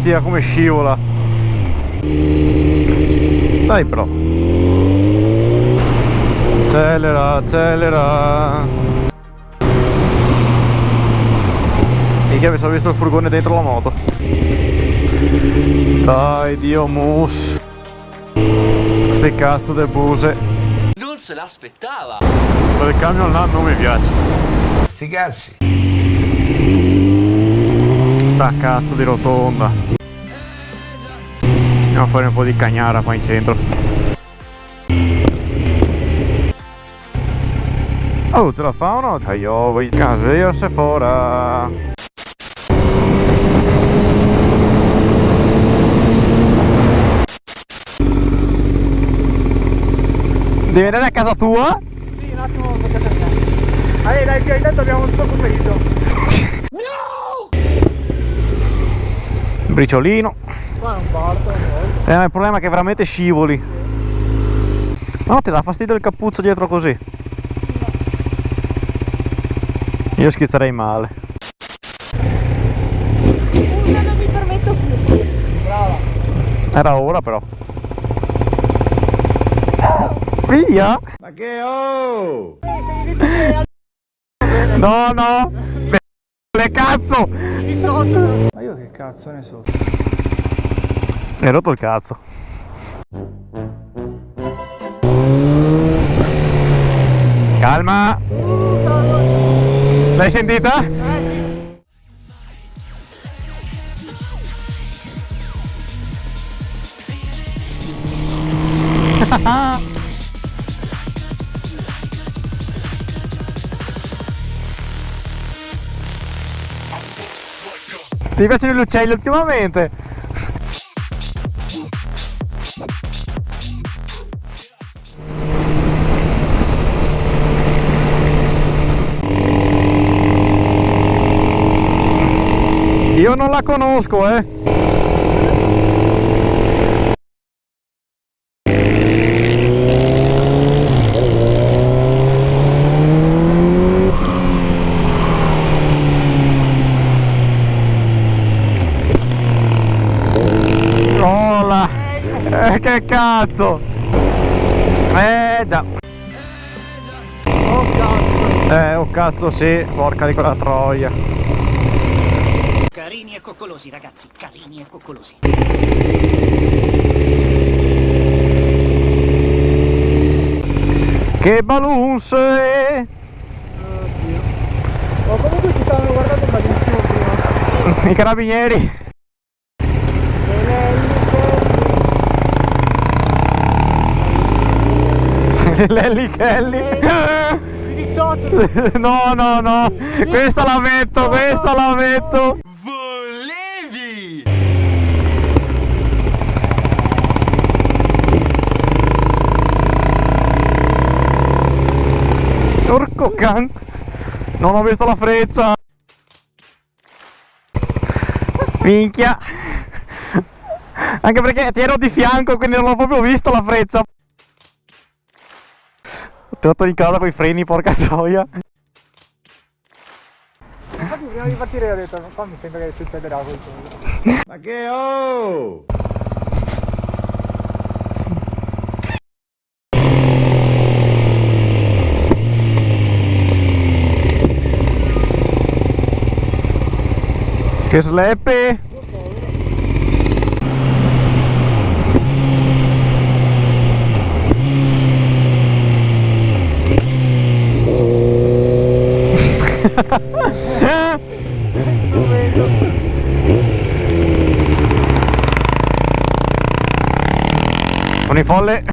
bestia, come scivola. Dai però. Accelera, accelera. Minchia, mi sono visto il furgone dentro la moto. Dai, Dio mus. Queste cazzo de buse. Non se l'aspettava. Quel camion là non mi piace. Sti cazzi. Sta cazzo di rotonda. Andiamo a fare un po' di cagnara qua in centro. Oh, ce la fa o no? Dai, oh, vuoi casa se fora. Devi andare a casa tua? Sì, un attimo a casa mia. Dai, più intanto abbiamo tutto il pomeriggio. Briciolino. Qua non parto, Il problema è che veramente scivoli. No, ti dà fastidio il cappuccio dietro così. Io schizzerei male. non mi permetto più. Brava. Era ora però. Via! Ma che oh! Sei detto che No, no! Le cazzo! mi socio. Ma io che cazzo ne so? Hai rotto il cazzo. Calma! L'hai sentita? Ti piacciono gli uccelli ultimamente? Io non la conosco, Ola! Che cazzo! Già! Oh cazzo! Oh cazzo sì, porca di quella troia! Carini e coccolosi, ragazzi, carini e coccolosi. Che balloons! Oddio. Oh, comunque ci stavano guardando malissimo prima. I carabinieri! Lelli Kelly! Mi dissocio! No, no, no! Questa la metto, questa la metto! Volevi! Porco can! Non ho visto la freccia! Minchia! Anche perché ti ero di fianco, quindi non ho proprio visto la freccia! Ti ho fatto in casa con i freni, porca troia! Infatti prima di partire ho detto, non so, mi sembra che succederà qualcosa. Ma che oh! Che sleppe! Con i folle